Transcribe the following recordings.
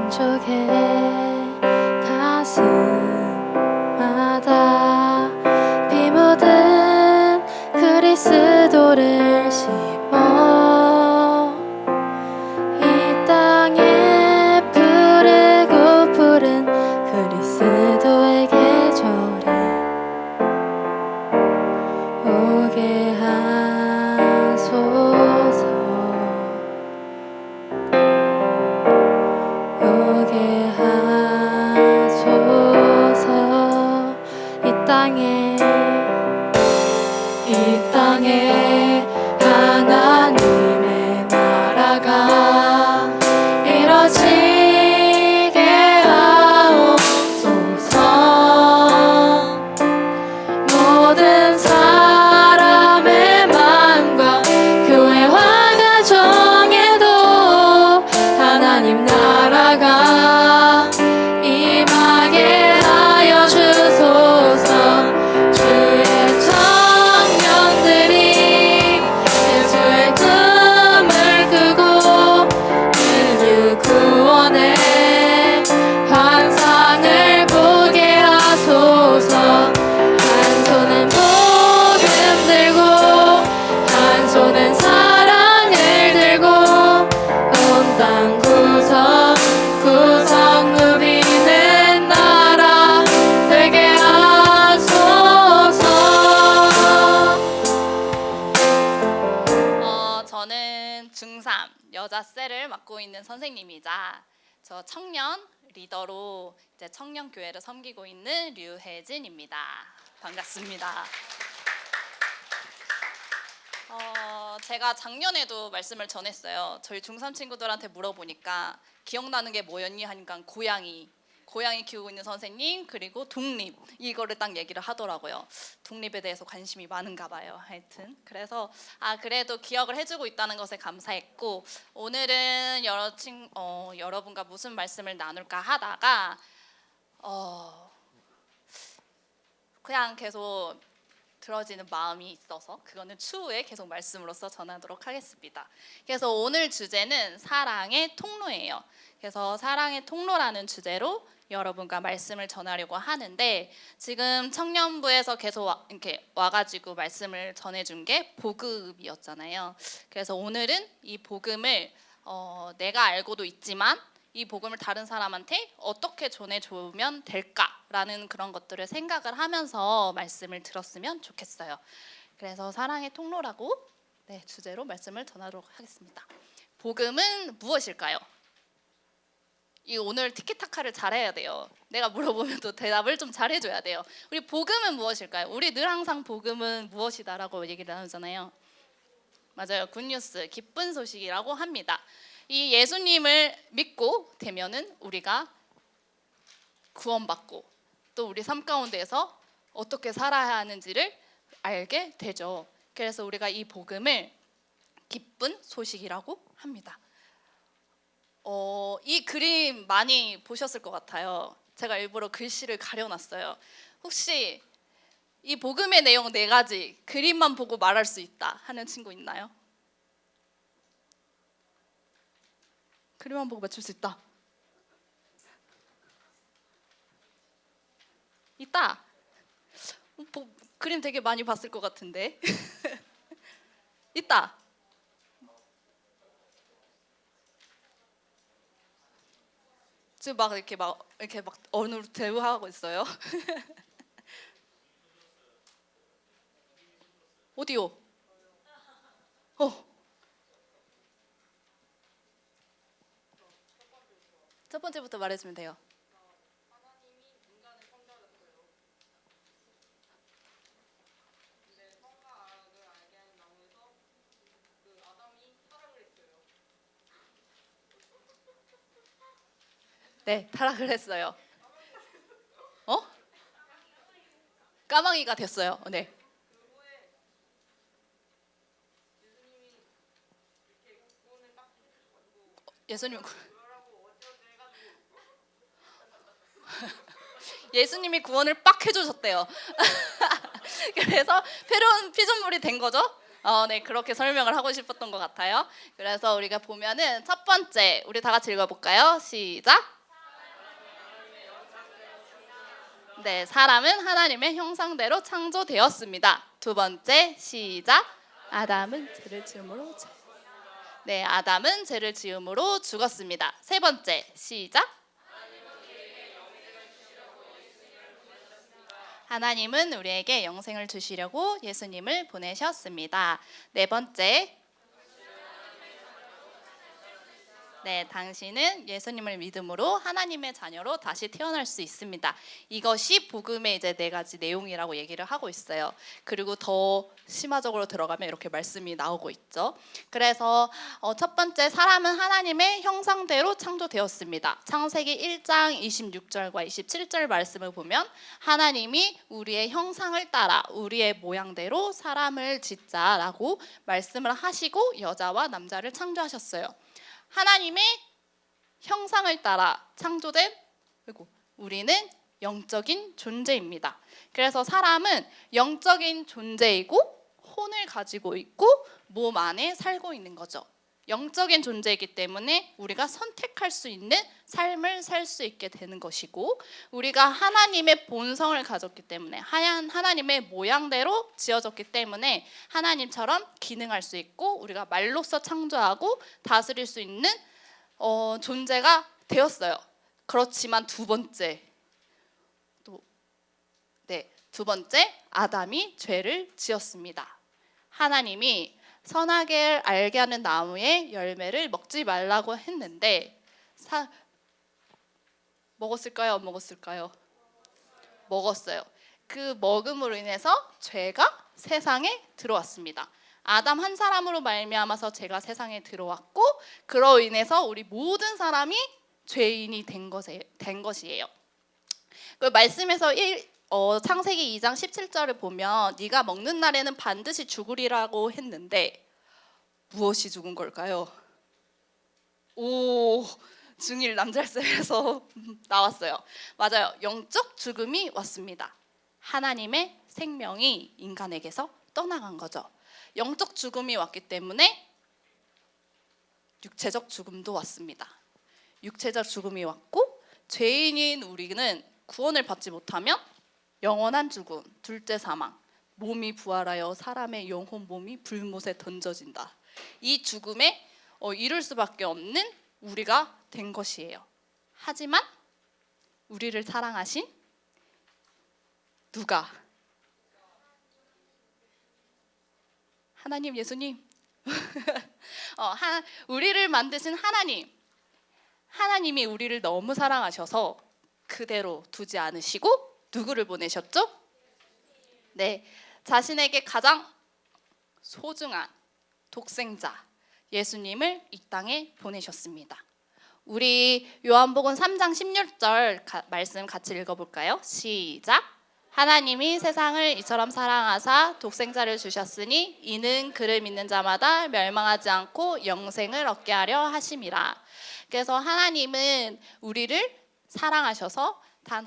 한쪽에 가슴마다 비 묻은 그리스도를 심어 이 땅에 푸르고 푸른 그리스도의 계절이 오게 하소서. 오게 하소서. 이 땅에 하나님의 나라가 이뤄지게 하옵소서. 모든 사람의 마음과 교회와 가정에도 하나님 나라가 임하게 하여 주소서. 주의 청년들이 예수의 꿈을 꾸고 인류 구원의 환상을 보게 하소서. 한 손은 복음 들고 한 손은 사랑을 들고 온 땅 구석구석 누리는 나라 되게 하소서. 저는 중3 여자 셀을 맡고 있는 선생님이자 저 청년 리더로 이제 청년 교회를 섬기고 있는 류혜진입니다. 반갑습니다. 제가 작년에도 말씀을 전했어요. 저희 중3 친구들한테 물어보니까 기억나는 게 뭐였니 하니까 고양이 키우고 있는 선생님, 그리고 독립, 이거를 딱 얘기를 하더라고요. 독립에 대해서 관심이 많은가 봐요. 하여튼 그래서 그래도 기억을 해주고 있다는 것에 감사했고, 오늘은 여러분과 무슨 말씀을 나눌까 하다가 그냥 계속 들어지는 마음이 있어서 그거는 추후에 계속 말씀으로서 전하도록 하겠습니다. 그래서 오늘 주제는 사랑의 통로예요. 그래서 사랑의 통로라는 주제로 여러분과 말씀을 전하려고 하는데, 지금 청년부에서 계속 이렇게 와가지고 말씀을 전해준 게 복음이었잖아요. 그래서 오늘은 이 복음을 내가 알고도 있지만 이 복음을 다른 사람한테 어떻게 전해주면 될까라는 그런 것들을 생각을 하면서 말씀을 들었으면 좋겠어요. 그래서 사랑의 통로라고 주제로 말씀을 전하도록 하겠습니다. 복음은 무엇일까요? 이 오늘 티키타카를 잘해야 돼요. 내가 물어보면 또 대답을 좀 잘해줘야 돼요. 우리 복음은 무엇일까요? 우리 늘 항상 복음은 무엇이다라고 얘기를 나누잖아요. 맞아요. 굿뉴스, 기쁜 소식이라고 합니다. 이 예수님을 믿고 되면은 우리가 구원받고 또 우리 삶 가운데에서 어떻게 살아야 하는지를 알게 되죠. 그래서 우리가 이 복음을 기쁜 소식이라고 합니다. 이 그림 많이 보셨을 것 같아요. 제가 일부러 글씨를 가려놨어요. 혹시 이 복음의 내용 4가지 그림만 보고 말할 수 있다 하는 친구 있나요? 그림만 보고 맞출 수 있다. 있다. 그림 되게 많이 봤을 것 같은데. 있다. 지금 막 이렇게 어느 대우하고 있어요. 어디요? 첫 번째부터 말해주면 돼요. 하나님이 인간을 창조하셨어요. 근데 선과 악을 알게 하는 나무에서 그 아담이 타락을 했어요. 네, 타락을 했어요. 까마귀가 됐어요. 네. 그 후에 예수님이 이렇게 구원을 딱 해주셔가지고 예수님 그러라고 어쩌고 해가지고 예수님이 구원을 빡 해주셨대요. 그래서 새로운 피조물이 된 거죠. 네, 그렇게 설명을 하고 싶었던 것 같아요. 그래서 우리가 보면은 첫 번째, 우리 다 같이 읽어볼까요? 시작. 네, 사람은 하나님의 형상대로 창조되었습니다. 두 번째 시작. 아담은 죄를 지음으로 네, 아담은 죄를 지음으로 죽었습니다. 세 번째 시작. 하나님은 우리에게 영생을 주시려고 예수님을 보내셨습니다. 네 번째. 네, 당신은 예수님을 믿음으로 하나님의 자녀로 다시 태어날 수 있습니다. 이것이 복음의 이제 네 가지 내용이라고 얘기를 하고 있어요. 그리고 더 심화적으로 들어가면 이렇게 말씀이 나오고 있죠. 그래서 첫 번째, 사람은 하나님의 형상대로 창조되었습니다. 창세기 1장 26절과 27절 말씀을 보면 하나님이 우리의 형상을 따라 우리의 모양대로 사람을 짓자라고 말씀을 하시고 여자와 남자를 창조하셨어요. 하나님의 형상을 따라 창조된 우리는 영적인 존재입니다. 그래서 사람은 영적인 존재이고 혼을 가지고 있고 몸 안에 살고 있는 거죠. 영적인 존재이기 때문에 우리가 선택할 수 있는 삶을 살 수 있게 되는 것이고, 우리가 하나님의 본성을 가졌기 때문에 하나님의 모양대로 지어졌기 때문에 하나님처럼 기능할 수 있고 우리가 말로써 창조하고 다스릴 수 있는 존재가 되었어요. 그렇지만 두 번째, 아담이 죄를 지었습니다. 하나님이 선악을 알게 하는 나무의 열매를 먹지 말라고 했는데 먹었을까요? 안 먹었을까요? 먹었어요. 그 먹음으로 인해서 죄가 세상에 들어왔습니다. 아담 한 사람으로 말미암아서 죄가 세상에 들어왔고, 그로 인해서 우리 모든 사람이 죄인이 된 것이에요. 그 말씀에서 창세기 2장 17절을 보면 네가 먹는 날에는 반드시 죽으리라고 했는데 무엇이 죽은 걸까요? 중일 남잘세에서 나왔어요. 맞아요. 영적 죽음이 왔습니다. 하나님의 생명이 인간에게서 떠나간 거죠. 영적 죽음이 왔기 때문에 육체적 죽음도 왔습니다. 육체적 죽음이 왔고, 죄인인 우리는 구원을 받지 못하면 영원한 죽음, 둘째 사망, 몸이 부활하여 사람의 영혼 몸이 불못에 던져진다. 이 죽음에 이룰 수밖에 없는 우리가 된 것이에요. 하지만 우리를 사랑하신 누가? 하나님, 예수님. 우리를 만드신 하나님이 우리를 너무 사랑하셔서 그대로 두지 않으시고 누구를 보내셨죠? 네, 자신에게 가장 소중한 독생자 예수님을 이 땅에 보내셨습니다. 우리 요한복음 3장 16절 말씀 같이 읽어볼까요? 시작. 하나님이 세상을 이처럼 사랑하사 독생자를 주셨으니 이는 그를 믿는 자마다 멸망하지 않고 영생을 얻게 하려 하심이라. 그래서 하나님은 우리를 사랑하셔서 단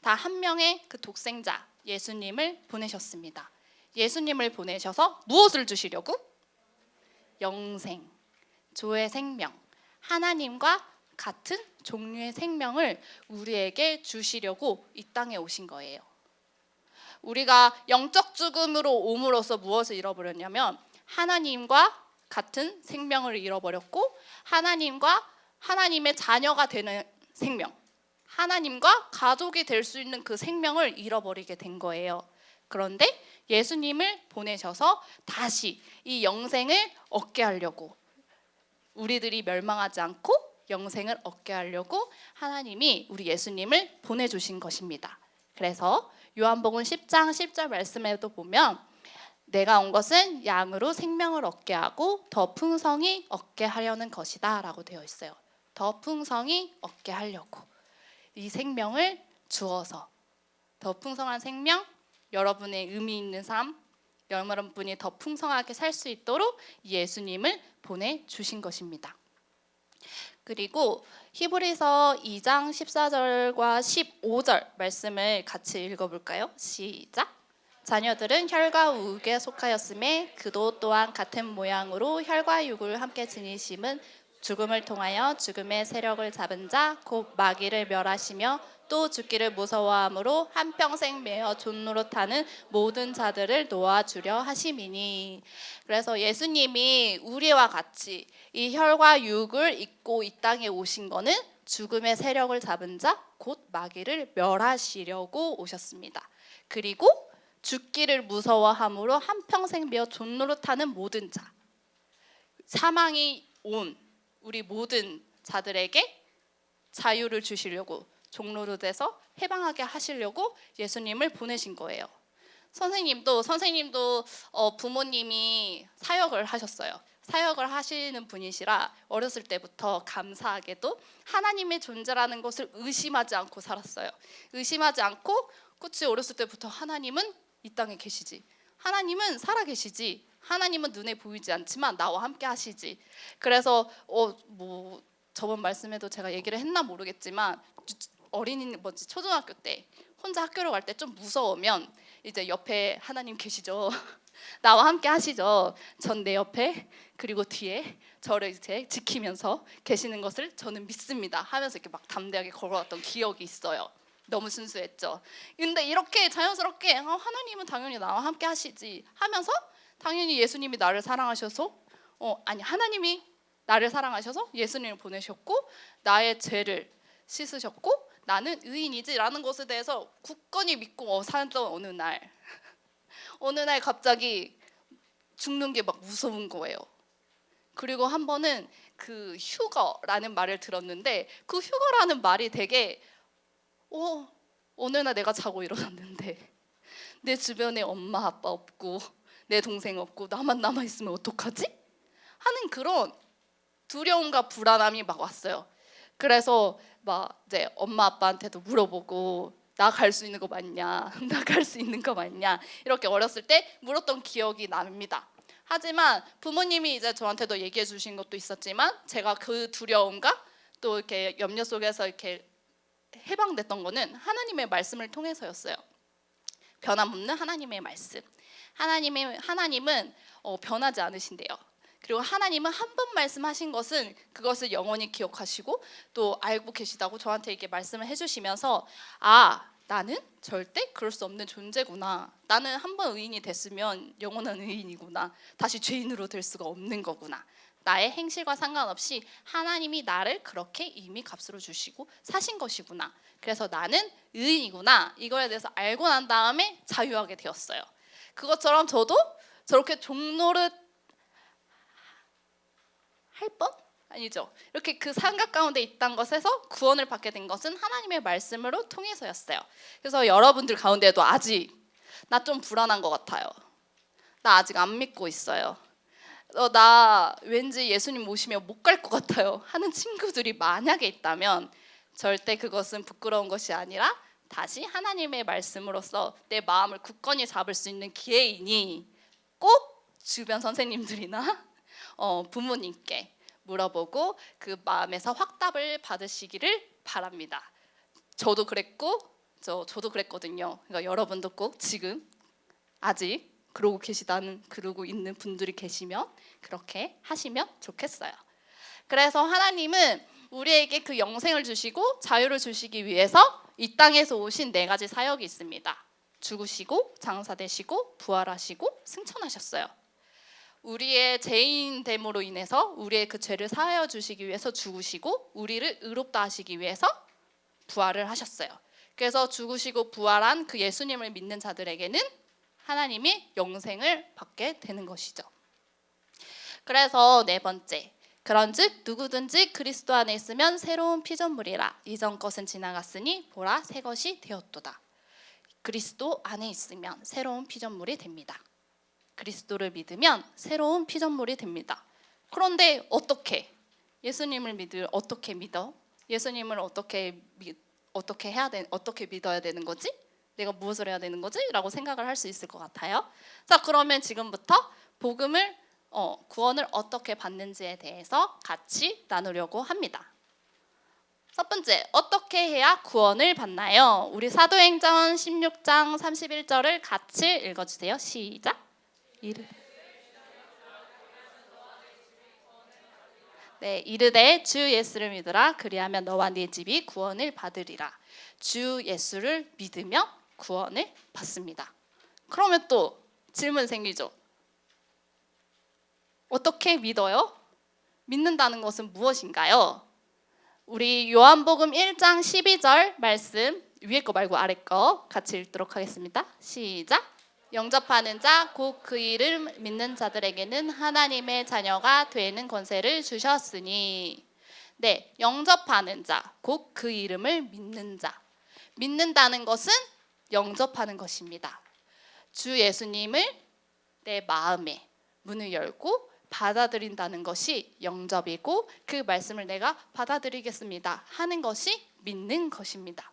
한 명의 그 독생자 예수님을 보내셨습니다. 예수님을 보내셔서 무엇을 주시려고? 영생, 조의 생명, 하나님과 같은 종류의 생명을 우리에게 주시려고 이 땅에 오신 거예요. 우리가 영적 죽음으로 옴으로써 무엇을 잃어버렸냐면 하나님과 같은 생명을 잃어버렸고, 하나님의 자녀가 되는 생명, 하나님과 가족이 될 수 있는 그 생명을 잃어버리게 된 거예요. 그런데 예수님을 보내셔서 다시 이 영생을 얻게 하려고, 우리들이 멸망하지 않고 영생을 얻게 하려고 하나님이 우리 예수님을 보내주신 것입니다. 그래서 요한복음 10장 10절 말씀에도 보면 내가 온 것은 양으로 생명을 얻게 하고 더 풍성히 얻게 하려는 것이다 라고 되어 있어요. 더 풍성히 얻게 하려고 이 생명을 주어서, 더 풍성한 생명, 여러분의 의미 있는 삶, 여러분이 더 풍성하게 살 수 있도록 예수님을 보내주신 것입니다. 그리고 히브리서 2장 14절과 15절 말씀을 같이 읽어볼까요? 시작. 자녀들은 혈과 우육에 속하였음에 그도 또한 같은 모양으로 혈과 육을 함께 지니심은 죽음을 통하여 죽음의 세력을 잡은 자 곧 마귀를 멸하시며 또 죽기를 무서워함으로 한평생 매어 존노릇하는 모든 자들을 놓아주려 하심이니. 그래서 예수님이 우리와 같이 이 혈과 육을 입고 이 땅에 오신 거는 죽음의 세력을 잡은 자 곧 마귀를 멸하시려고 오셨습니다. 그리고 죽기를 무서워함으로 한평생 매어 존노릇하는 모든 자, 사망이 온 우리 모든 자들에게 자유를 주시려고, 종로릇에서 해방하게 하시려고 예수님을 보내신 거예요. 선생님도 부모님이 사역을 하셨어요. 사역을 하시는 분이시라 어렸을 때부터 감사하게도 하나님의 존재라는 것을 의심하지 않고 살았어요. 의심하지 않고, 그치, 어렸을 때부터 하나님은 이 땅에 계시지, 하나님은 살아 계시지, 하나님은 눈에 보이지 않지만 나와 함께 하시지. 그래서 저번 말씀에도 제가 얘기를 했나 모르겠지만 초등학교 때 혼자 학교를 갈 때 좀 무서우면 이제 옆에 하나님 계시죠. 나와 함께 하시죠. 전 내 옆에 그리고 뒤에 저를 이제 지키면서 계시는 것을 저는 믿습니다 하면서 이렇게 막 담대하게 걸어왔던 기억이 있어요. 너무 순수했죠. 근데 이렇게 자연스럽게 하나님은 당연히 나와 함께 하시지 하면서, 당연히 예수님이 나를 사랑하셔서 하나님이 나를 사랑하셔서 예수님을 보내셨고 나의 죄를 씻으셨고 나는 의인이지라는 것에 대해서 굳건히 믿고 살던 어느 날 갑자기 죽는 게 막 무서운 거예요. 그리고 한 번은 그 휴거라는 말을 들었는데, 그 휴거라는 말이 되게 어느 날 내가 자고 일어났는데 내 주변에 엄마 아빠 없고 내 동생 없고 나만 남아있으면 어떡하지? 하는 그런 두려움과 불안함이 막 왔어요. 그래서 막 이제 엄마 아빠한테도 물어보고 나 갈 수 있는 거 맞냐? 나 갈 수 있는 거 맞냐? 이렇게 어렸을 때 물었던 기억이 납니다. 하지만 부모님이 이제 저한테도 얘기해 주신 것도 있었지만 제가 그 두려움과 또 이렇게 염려 속에서 이렇게 해방됐던 거는 하나님의 말씀을 통해서였어요. 변함없는 하나님의 말씀. 하나님은 변하지 않으신대요. 그리고 하나님은 한 번 말씀하신 것은 그것을 영원히 기억하시고 또 알고 계시다고 저한테 이렇게 말씀을 해주시면서, 나는 절대 그럴 수 없는 존재구나. 나는 한 번 의인이 됐으면 영원한 의인이구나. 다시 죄인으로 될 수가 없는 거구나. 나의 행실과 상관없이 하나님이 나를 그렇게 이미 값으로 주시고 사신 것이구나. 그래서 나는 의인이구나. 이거에 대해서 알고 난 다음에 자유하게 되었어요. 그것처럼 저도 저렇게 종노릇 할 뻔? 아니죠. 이렇게 그 삼각 가운데 있다는 것에서 구원을 받게 된 것은 하나님의 말씀으로 통해서였어요. 그래서 여러분들 가운데도 아직 나 좀 불안한 것 같아요. 나 아직 안 믿고 있어요. 나 왠지 예수님 오시면 못 갈 것 같아요 하는 친구들이 만약에 있다면 절대 그것은 부끄러운 것이 아니라 다시 하나님의 말씀으로서 내 마음을 굳건히 잡을 수 있는 기회이니 꼭 주변 선생님들이나 부모님께 물어보고 그 마음에서 확답을 받으시기를 바랍니다. 저도 그랬고 저도 그랬거든요. 그러니까 여러분도 꼭 지금 아직 그러고 있는 분들이 계시면 그렇게 하시면 좋겠어요. 그래서 하나님은 우리에게 그 영생을 주시고 자유를 주시기 위해서 이 땅에서 오신 4가지 사역이 있습니다. 죽으시고 장사되시고 부활하시고 승천하셨어요. 우리의 죄인됨으로 인해서 우리의 그 죄를 사하여 주시기 위해서 죽으시고 우리를 의롭다 하시기 위해서 부활을 하셨어요. 그래서 죽으시고 부활한 그 예수님을 믿는 자들에게는 하나님이 영생을 받게 되는 것이죠. 그래서 4번째, 그런즉 누구든지 그리스도 안에 있으면 새로운 피조물이라. 이전 것은 지나갔으니 보라 새 것이 되었도다. 그리스도 안에 있으면 새로운 피조물이 됩니다. 그리스도를 믿으면 새로운 피조물이 됩니다. 그런데 어떻게? 예수님을 어떻게 믿어? 예수님을 어떻게 믿어야 되는 거지? 내가 무엇을 해야 되는 거지? 라고 생각을 할 수 있을 것 같아요. 자, 그러면 지금부터 구원을 어떻게 받는지에 대해서 같이 나누려고 합니다. 첫 번째, 어떻게 해야 구원을 받나요? 우리 사도행전 16장 31절을 같이 읽어주세요. 시작. 네, 이르되 주 예수를 믿으라. 그리하면 너와 네 집이 구원을 받으리라. 주 예수를 믿으면 구원을 받습니다. 그러면 또 질문 생기죠. 어떻게 믿어요? 믿는다는 것은 무엇인가요? 우리 요한복음 1장 12절 말씀, 위에 거 말고 아래 거 같이 읽도록 하겠습니다. 시작. 영접하는 자 곧 그 이름 믿는 자들에게는 하나님의 자녀가 되는 권세를 주셨으니. 네, 영접하는 자 곧 그 이름을 믿는 자. 믿는다는 것은 영접하는 것입니다. 주 예수님을 내 마음에 문을 열고 받아들인다는 것이 영접이고, 그 말씀을 내가 받아들이겠습니다 하는 것이 믿는 것입니다.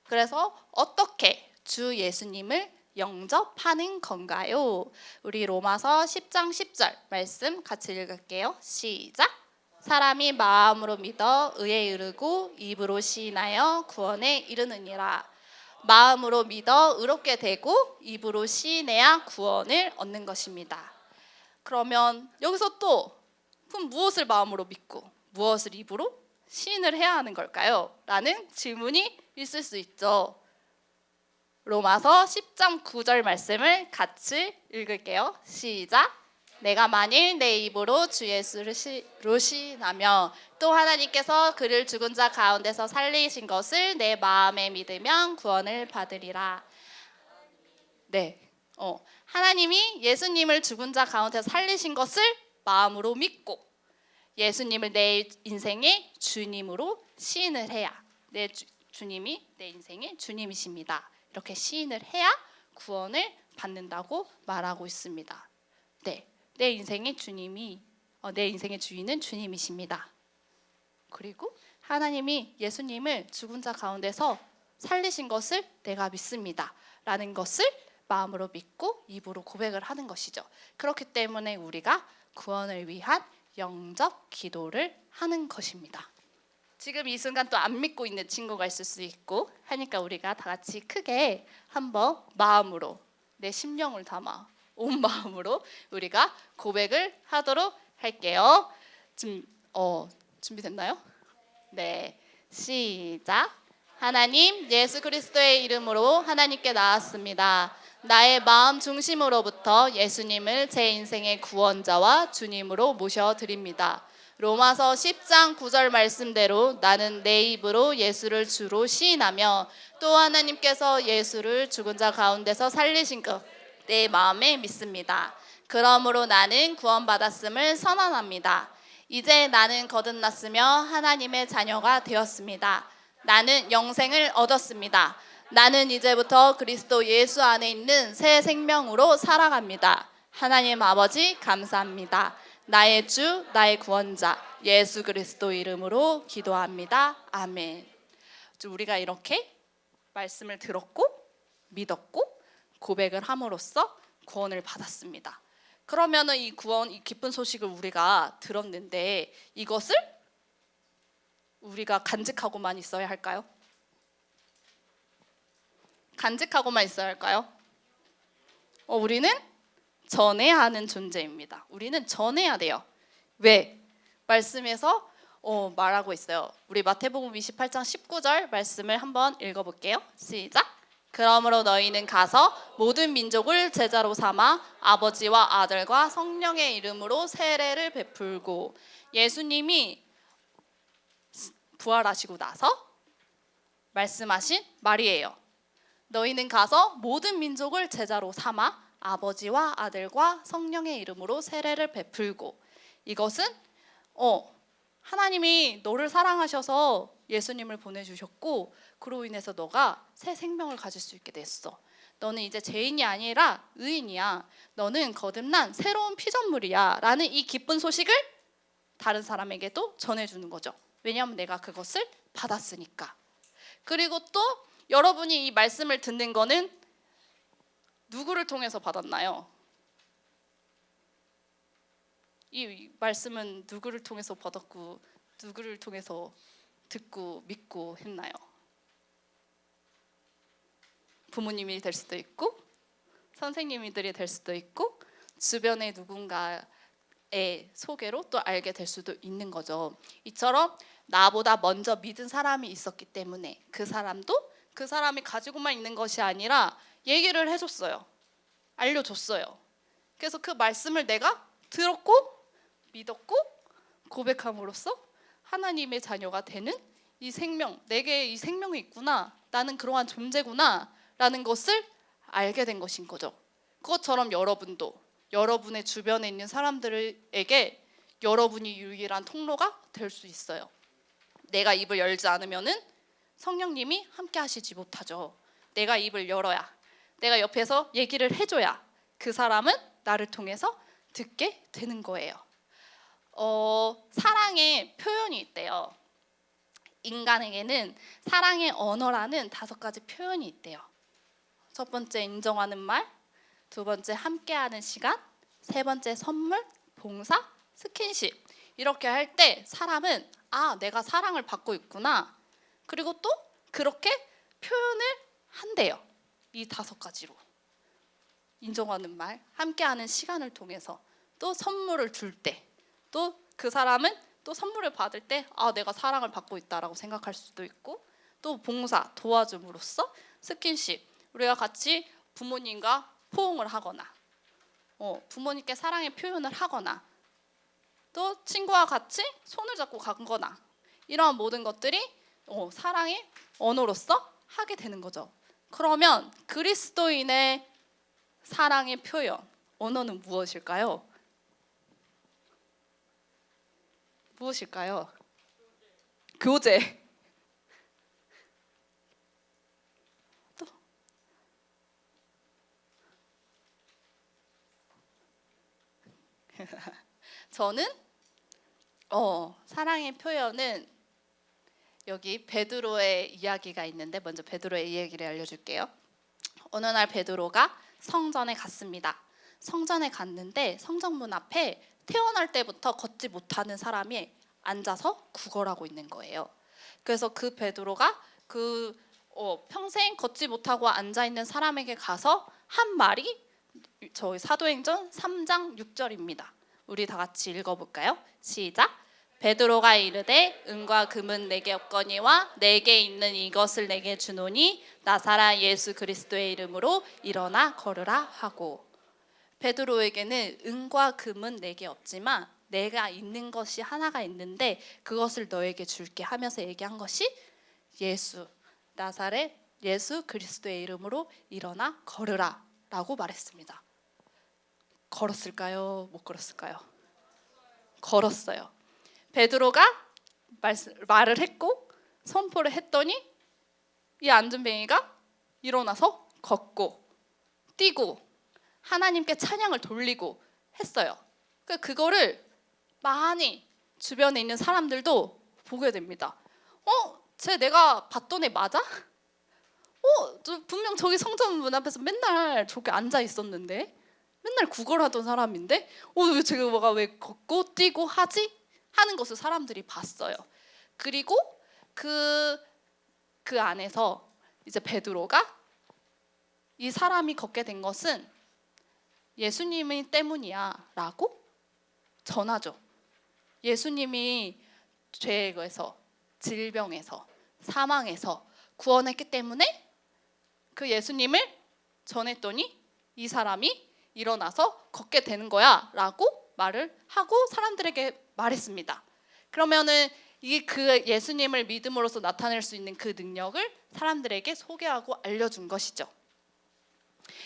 그래서 어떻게 주 예수님을 영접하는 건가요? 우리 로마서 10장 10절 말씀 같이 읽을게요. 시작. 사람이 마음으로 믿어 의에 이르고 입으로 시인하여 구원에 이르느니라. 마음으로 믿어 의롭게 되고 입으로 시인해야 구원을 얻는 것입니다. 그러면 여기서 또 그럼 무엇을 마음으로 믿고 무엇을 입으로 시인을 해야 하는 걸까요? 라는 질문이 있을 수 있죠. 로마서 10장 9절 말씀을 같이 읽을게요. 시작. 내가 만일 내 입으로 주 예수를 시인하며 또 하나님께서 그를 죽은 자 가운데서 살리신 것을 내 마음에 믿으면 구원을 받으리라. 네, 하나님이 예수님을 죽은 자 가운데서 살리신 것을 마음으로 믿고 예수님을 내 인생의 주님으로 시인을 해야, 내 주님이 내 인생의 주님이십니다, 이렇게 시인을 해야 구원을 받는다고 말하고 있습니다. 네, 내 인생의 주님이 내 인생의 주인은 주님이십니다. 그리고 하나님이 예수님을 죽은 자 가운데서 살리신 것을 내가 믿습니다 라는 것을 마음으로 믿고 입으로 고백을 하는 것이죠. 그렇기 때문에 우리가 구원을 위한 영접 기도를 하는 것입니다. 지금 이 순간 또 안 믿고 있는 친구가 있을 수 있고 하니까 우리가 다 같이 크게 한번 마음으로, 내 심령을 담아 온 마음으로 우리가 고백을 하도록 할게요. 준비됐나요? 네, 시작. 하나님, 예수 그리스도의 이름으로 하나님께 나왔습니다. 나의 마음 중심으로부터 예수님을 제 인생의 구원자와 주님으로 모셔드립니다. 로마서 10장 9절 말씀대로 나는 내 입으로 예수를 주로 시인하며 또 하나님께서 예수를 죽은 자 가운데서 살리신 것 내 마음에 믿습니다. 그러므로 나는 구원받았음을 선언합니다. 이제 나는 거듭났으며 하나님의 자녀가 되었습니다. 나는 영생을 얻었습니다. 나는 이제부터 그리스도 예수 안에 있는 새 생명으로 살아갑니다. 하나님 아버지 감사합니다. 나의 주, 나의 구원자 예수 그리스도 이름으로 기도합니다. 아멘. 우리가 이렇게 말씀을 들었고 믿었고 고백을 함으로써 구원을 받았습니다. 그러면은 이 구원, 이 기쁜 소식을 우리가 들었는데 이것을 우리가 간직하고만 있어야 할까요? 간직하고만 있어야 할까요? 우리는 전해야 하는 존재입니다. 우리는 전해야 돼요. 왜? 말씀에서 말하고 있어요. 우리 마태복음 28장 19절 말씀을 한번 읽어볼게요. 시작. 그러므로 너희는 가서 모든 민족을 제자로 삼아 아버지와 아들과 성령의 이름으로 세례를 베풀고, 예수님이 부활하시고 나서 말씀하신 말이에요. 너희는 가서 모든 민족을 제자로 삼아 아버지와 아들과 성령의 이름으로 세례를 베풀고, 이것은 하나님이 너를 사랑하셔서 예수님을 보내주셨고 그로 인해서 너가 새 생명을 가질 수 있게 됐어. 너는 이제 죄인이 아니라 의인이야. 너는 거듭난 새로운 피조물이야 라는 이 기쁜 소식을 다른 사람에게도 전해주는 거죠. 왜냐하면 내가 그것을 받았으니까. 그리고 또 여러분이 이 말씀을 듣는 거는 누구를 통해서 받았나요? 이 말씀은 누구를 통해서 받았고 누구를 통해서 듣고 믿고 했나요? 부모님이 될 수도 있고 선생님들이 될 수도 있고 주변의 누군가 소개로 또 알게 될 수도 있는 거죠. 이처럼 나보다 먼저 믿은 사람이 있었기 때문에 그 사람도 그 사람이 가지고만 있는 것이 아니라 얘기를 해줬어요. 알려줬어요. 그래서 그 말씀을 내가 들었고 믿었고 고백함으로써 하나님의 자녀가 되는 이 생명, 내게 이 생명이 있구나, 나는 그러한 존재구나 라는 것을 알게 된 것인 거죠. 그것처럼 여러분도 여러분의 주변에 있는 사람들에게 여러분이 유일한 통로가 될 수 있어요. 내가 입을 열지 않으면은 성령님이 함께 하시지 못하죠. 내가 입을 열어야, 내가 옆에서 얘기를 해줘야 그 사람은 나를 통해서 듣게 되는 거예요. 사랑의 표현이 있대요. 인간에게는 사랑의 언어라는 5가지 표현이 있대요. 첫 번째 인정하는 말, 두 번째 함께하는 시간, 세 번째 선물, 봉사, 스킨십. 이렇게 할 때 사람은 내가 사랑을 받고 있구나. 그리고 또 그렇게 표현을 한대요. 이 5가지로. 인정하는 말, 함께하는 시간을 통해서, 또 선물을 줄 때, 또 그 사람은 또 선물을 받을 때 내가 사랑을 받고 있다라고 생각할 수도 있고, 또 봉사, 도와줌으로써 스킨십, 우리가 같이 부모님과 포옹을 하거나 부모님께 사랑의 표현을 하거나, 또 친구와 같이 손을 잡고 가거나, 이러한 모든 것들이 사랑의 언어로서 하게 되는 거죠. 그러면 그리스도인의 사랑의 표현, 언어는 무엇일까요? 무엇일까요? 교제. 또 저는 사랑의 표현은 여기 베드로의 이야기가 있는데, 먼저 베드로의 이야기를 알려줄게요. 어느 날 베드로가 성전에 갔습니다. 성전에 갔는데 성전문 앞에 태어날 때부터 걷지 못하는 사람이 앉아서 구걸하고 있는 거예요. 그래서 그 베드로가 평생 걷지 못하고 앉아 있는 사람에게 가서 한 말이 저희 사도행전 3장 6절입니다. 우리 다 같이 읽어볼까요? 시작. 베드로가 이르되 은과 금은 내게 없거니와 내게 있는 이것을 내게 주노니 나사렛 예수 그리스도의 이름으로 일어나 걸으라 하고. 베드로에게는 은과 금은 내게 없지만 내가 있는 것이 하나가 있는데 그것을 너에게 줄게 하면서 얘기한 것이 예수, 나사렛 예수 그리스도의 이름으로 일어나 걸으라 라고 말했습니다. 걸었을까요? 못 걸었을까요? 걸었어요. 베드로가 말을 했고 선포를 했더니 이 안전뱅이가 일어나서 걷고 뛰고 하나님께 찬양을 돌리고 했어요. 그거를 많이 주변에 있는 사람들도 보게 됩니다. 쟤 내가 봤던 애 맞아? 분명 저기 성전 문 앞에서 맨날 저기 앉아 있었는데, 맨날 구걸하던 사람인데 왜 제가 왜 걷고 뛰고 하지? 하는 것을 사람들이 봤어요. 그리고 그 안에서 이제 베드로가 이 사람이 걷게 된 것은 예수님이 때문이야 라고 전하죠. 예수님이 죄에서, 질병에서, 사망에서 구원했기 때문에 그 예수님을 전했더니 이 사람이 일어나서 걷게 되는 거야 라고 말을 하고 사람들에게 말했습니다. 그러면은 그 예수님을 믿음으로써 나타낼 수 있는 그 능력을 사람들에게 소개하고 알려준 것이죠.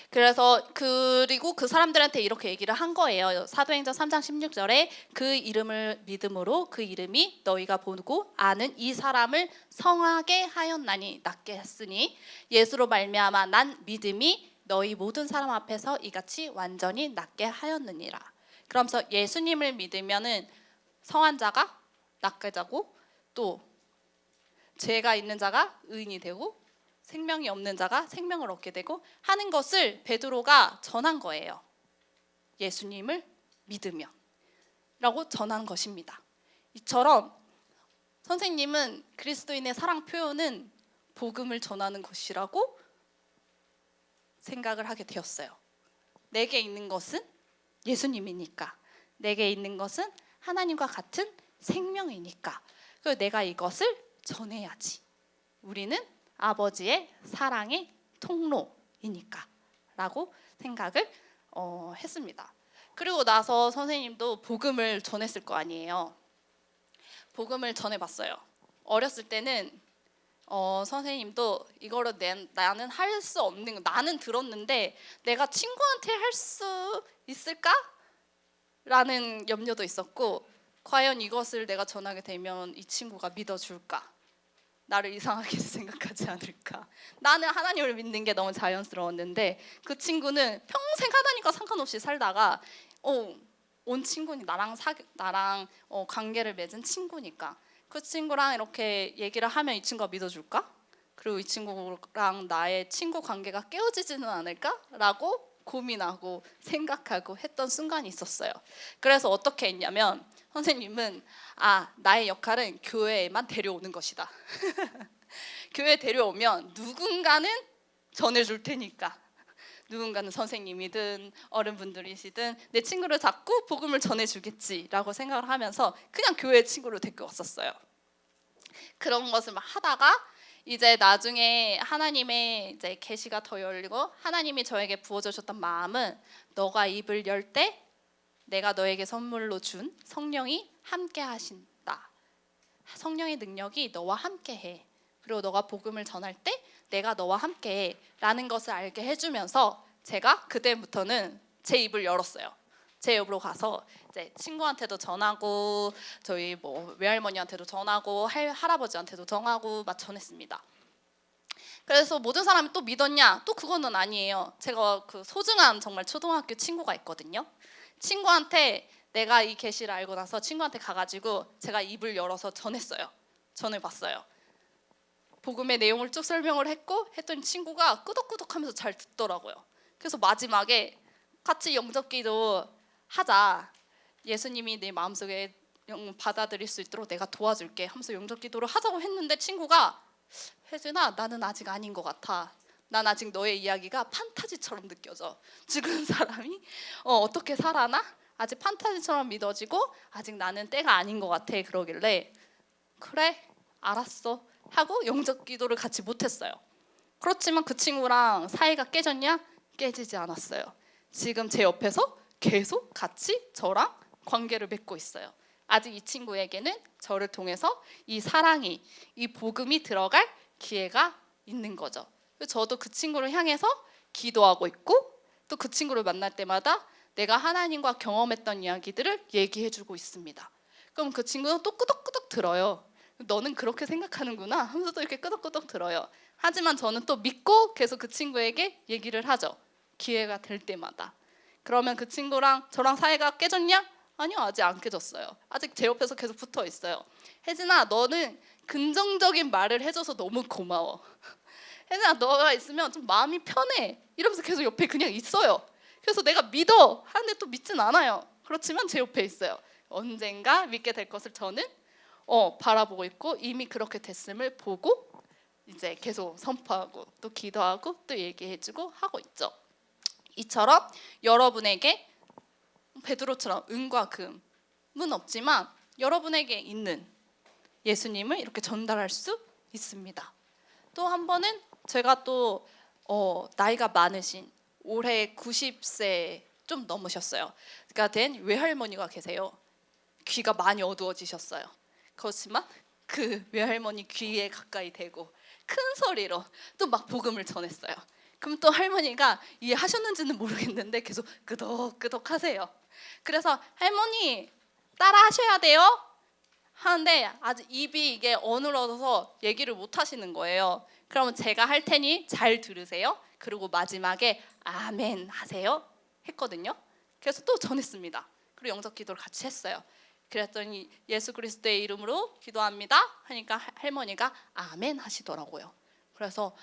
그리고 그 사람들한테 이렇게 얘기를 한 거예요. 사도행전 3장 16절에 그 이름을 믿음으로 그 이름이 너희가 보고 아는 이 사람을 성하게 하였나니, 낫게 했으니 예수로 말미암아 난 믿음이 너희 모든 사람 앞에서 이같이 완전히 낫게 하였느니라. 그러면서 예수님을 믿으면은 성한 자가 낫게 되고, 또 죄가 있는 자가 의인이 되고 생명이 없는 자가 생명을 얻게 되고 하는 것을 베드로가 전한 거예요. 예수님을 믿으면 라고 전한 것입니다. 이처럼 선생님은 그리스도인의 사랑 표현은 복음을 전하는 것이라고 생각을 하게 되었어요. 내게 있는 것은 예수님이니까 내게 있는 것은 하나님과 같은 생명이니까. 그래서 내가 이것을 전해야지. 우리는 아버지의 사랑의 통로이니까 라고 생각을 했습니다. 그리고 나서 선생님도 복음을 전했을 거 아니에요. 복음을 전해봤어요. 어렸을 때는 선생님도 이거를 나는 할 수 없는 거, 나는 들었는데 내가 친구한테 할 수 있을까? 라는 염려도 있었고, 과연 이것을 내가 전하게 되면 이 친구가 믿어줄까? 나를 이상하게 생각하지 않을까? 나는 하나님을 믿는 게 너무 자연스러웠는데 그 친구는 평생 하나님과 상관없이 살다가 온 친구니 나랑 관계를 맺은 친구니까 그 친구랑 이렇게 얘기를 하면 이 친구가 믿어줄까? 그리고 이 친구랑 나의 친구 관계가 깨어지지는 않을까라고 고민하고 생각하고 했던 순간이 있었어요. 그래서 어떻게 했냐면 선생님은 나의 역할은 교회에만 데려오는 것이다. 교회에 데려오면 누군가는 전해줄 테니까, 누군가는 선생님이든 어른분들이시든 내 친구를 잡고 복음을 전해주겠지라고 생각을 하면서 그냥 교회 친구를 데리고 왔었어요. 그런 것을 막 하다가 이제 나중에 하나님의 이제 계시가 더 열리고 하나님이 저에게 부어주셨던 마음은 너가 입을 열 때 내가 너에게 선물로 준 성령이 함께 하신다. 성령의 능력이 너와 함께 해. 그리고 너가 복음을 전할 때 내가 너와 함께 해 라는 것을 알게 해주면서 제가 그때부터는 제 입을 열었어요. 제 입으로 가서 이제 친구한테도 전하고 저희 외할머니한테도 전하고 할아버지한테도 전하고 막 전했습니다. 그래서 모든 사람이 또 믿었냐? 또 그거는 아니에요. 제가 그 소중한 정말 초등학교 친구가 있거든요. 친구한테 내가 이 계시를 알고 나서 친구한테 가가지고 제가 입을 열어서 전해봤어요. 복음의 내용을 쭉 설명을 했더니 친구가 끄덕끄덕하면서 잘 듣더라고요. 그래서 마지막에 같이 영접기도 하자. 예수님이 내 마음속에 받아들일 수 있도록 내가 도와줄게 하면서 영접기도를 하자고 했는데 친구가 혜진아 나는 아직 아닌 것 같아. 난 아직 너의 이야기가 판타지처럼 느껴져. 죽은 사람이 어떻게 살아나? 아직 판타지처럼 믿어지고 아직 나는 때가 아닌 것 같아. 그러길래 그래 알았어 하고 영접기도를 같이 못했어요. 그렇지만 그 친구랑 사이가 깨졌냐? 깨지지 않았어요. 지금 제 옆에서 계속 같이 저랑 관계를 맺고 있어요. 아직 이 친구에게는 저를 통해서 이 사랑이, 이 복음이 들어갈 기회가 있는 거죠. 저도 그 친구를 향해서 기도하고 있고 또 그 친구를 만날 때마다 내가 하나님과 경험했던 이야기들을 얘기해주고 있습니다. 그럼 그 친구는 또 끄덕끄덕 들어요. 너는 그렇게 생각하는구나 하면서 또 이렇게 끄덕끄덕 들어요. 하지만 저는 또 믿고 계속 그 친구에게 얘기를 하죠. 기회가 될 때마다. 그러면 그 친구랑 저랑 사이가 깨졌냐? 아니요, 아직 안 깨졌어요. 아직 제 옆에서 계속 붙어 있어요. 혜진아, 너는 긍정적인 말을 해줘서 너무 고마워. 혜진아, 너가 있으면 좀 마음이 편해. 이러면서 계속 옆에 그냥 있어요. 그래서 내가 믿어 하는데 또 믿진 않아요. 그렇지만 제 옆에 있어요. 언젠가 믿게 될 것을 저는 바라보고 있고 이미 그렇게 됐음을 보고 이제 계속 선포하고 또 기도하고 또 얘기해주고 하고 있죠. 이처럼 여러분에게 베드로처럼 은과 금은 없지만 여러분에게 있는 예수님을 이렇게 전달할 수 있습니다. 또 한 번은 제가 또 나이가 많으신 올해 90세 좀 넘으셨어요. 그러니까 된 외할머니가 계세요. 귀가 많이 어두워지셨어요. 그렇지만 그 외할머니 귀에 가까이 대고 큰 소리로 또 막 복음을 전했어요. 그럼 또 할머니가 이해하셨는지는 모르겠는데 계속 끄덕끄덕 하세요. 그래서 할머니 따라 하셔야 돼요 하는데 아직 입이 이게 어눌러서 얘기를 못 하시는 거예요. 그러면 제가 할 테니 잘 들으세요. 그리고 마지막에 아멘 하세요 했거든요. 그래서 또 전했습니다. 그리고 영접 기도를 같이 했어요. 그랬더니 예수 그리스도의 이름으로 기도합니다 하니까 할머니가 아멘 하시더라고요. 그래서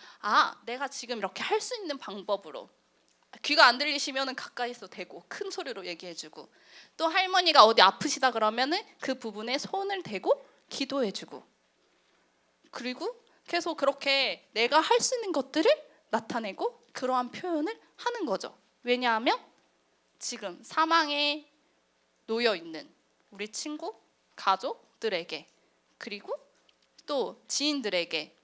내가 지금 이렇게 할 수 있는 방법으로 귀가 안 들리시면 가까이서 대고 큰 소리로 얘기해주고 또 할머니가 어디 아프시다 그러면은 그 부분에 손을 대고 기도해주고 그리고 계속 그렇게 내가 할 수 있는 것들을 나타내고 그러한 표현을 하는 거죠. 왜냐하면 지금 사망의 놓여 있는 우리 친구, 가족들에게, 그리고 또 지인들에게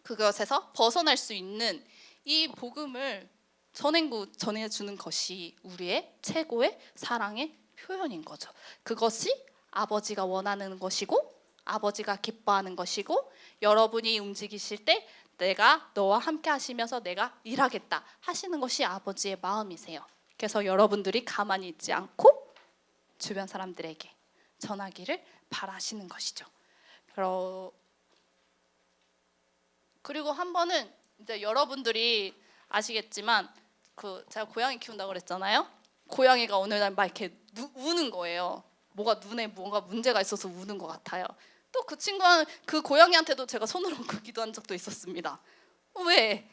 그것에서 벗어날 수 있는 이 복음을 전해주는 것이 우리의 최고의 사랑의 표현인 거죠. 그것이 아버지가 원하는 것이고 아버지가 기뻐하는 것이고, 여러분이 움직이실 때 내가 너와 함께 하시면서 내가 일하겠다 하시는 것이 아버지의 마음이세요. 그래서 여러분들이 가만히 있지 않고 주변 사람들에게 전하기를 바라시는 것이죠. 그리고 한 번은 이제 여러분들이 아시겠지만 제가 고양이 키운다고 그랬잖아요. 고양이가 어느 날 막 이렇게 우는 거예요. 눈에 뭔가 문제가 있어서 우는 것 같아요. 또 그 고양이한테도 제가 손을 얹고 기도한 적도 있었습니다. 왜?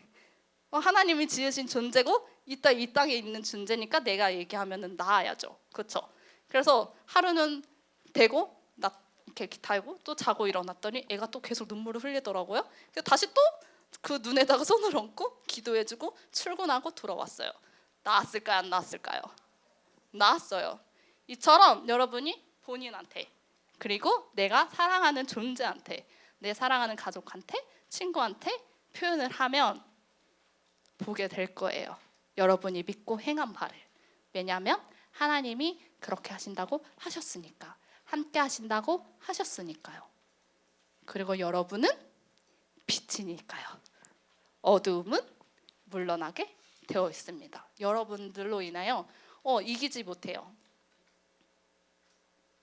하나님이 지으신 존재고 이 땅에 있는 존재니까 내가 얘기하면은 나아야죠. 그렇죠? 그래서 하루는 되고 이렇게 달고 또 자고 일어났더니 애가 또 계속 눈물을 흘리더라고요. 그래서 다시 또 그 눈에다가 손을 얹고 기도해주고 출근하고 돌아왔어요. 나았을까요? 안 나았을까요? 나았어요. 이처럼 여러분이 본인한테, 그리고 내가 사랑하는 존재한테, 내 사랑하는 가족한테, 친구한테 표현을 하면 보게 될 거예요. 여러분이 믿고 행한 바를. 왜냐하면 하나님이 그렇게 하신다고 하셨으니까, 함께 하신다고 하셨으니까요. 그리고 여러분은 빛이니까요. 어두움은 물러나게 되어 있습니다. 여러분들로 인하여 이기지 못해요.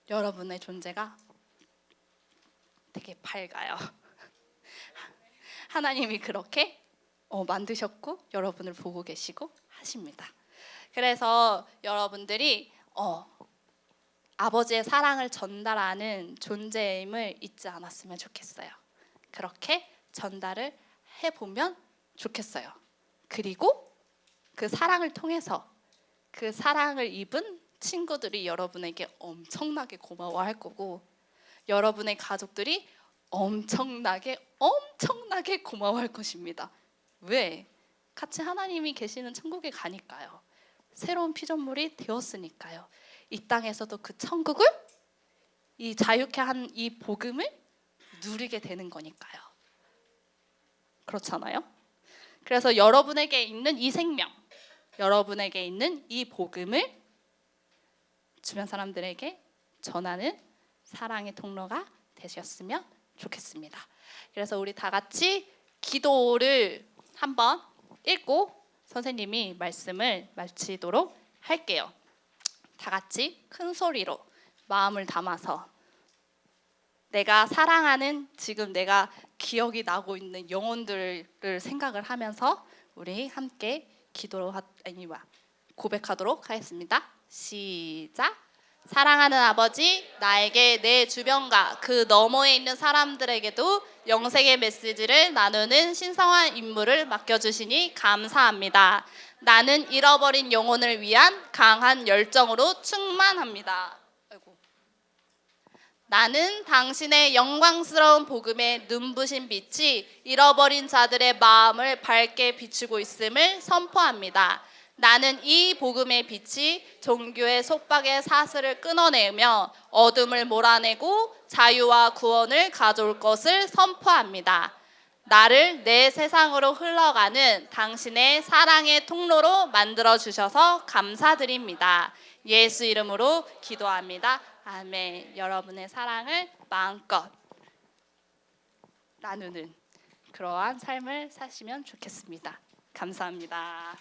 여러분의 존재가 되게 밝아요. 하나님이 그렇게 만드셨고 여러분을 보고 계시고 하십니다. 그래서 여러분들이 아버지의 사랑을 전달하는 존재임을 잊지 않았으면 좋겠어요. 그렇게 전달을 해보면 좋겠어요. 그리고 그 사랑을 통해서 그 사랑을 입은 친구들이 여러분에게 엄청나게 고마워할 거고, 여러분의 가족들이 엄청나게 고마워할 것입니다. 왜? 같이 하나님이 계시는 천국에 가니까요. 새로운 피조물이 되었으니까요. 이 땅에서도 그 천국을, 이 자유케 한 이 복음을 누리게 되는 거니까요. 그렇잖아요. 그래서 여러분에게 있는 이 생명, 여러분에게 있는 이 복음을 주변 사람들에게 전하는 사랑의 통로가 되셨으면 좋겠습니다. 그래서 우리 다 같이 기도를 한번 읽고 선생님이 말씀을 마치도록 할게요. 다 같이 큰 소리로 마음을 담아서 내가 사랑하는, 지금 내가 기억이 나고 있는 영혼들을 생각을 하면서 우리 함께 고백하도록 하겠습니다. 시작. 사랑하는 아버지, 나에게 내 주변과 그 너머에 있는 사람들에게도 영생의 메시지를 나누는 신성한 임무를 맡겨주시니 감사합니다. 나는 잃어버린 영혼을 위한 강한 열정으로 충만합니다. 나는 당신의 영광스러운 복음의 눈부신 빛이 잃어버린 자들의 마음을 밝게 비추고 있음을 선포합니다. 나는 이 복음의 빛이 종교의 속박의 사슬을 끊어내며 어둠을 몰아내고 자유와 구원을 가져올 것을 선포합니다. 나를 내 세상으로 흘러가는 당신의 사랑의 통로로 만들어주셔서 감사드립니다. 예수 이름으로 기도합니다. 아멘. 여러분의 사랑을 마음껏 나누는 그러한 삶을 사시면 좋겠습니다. 감사합니다.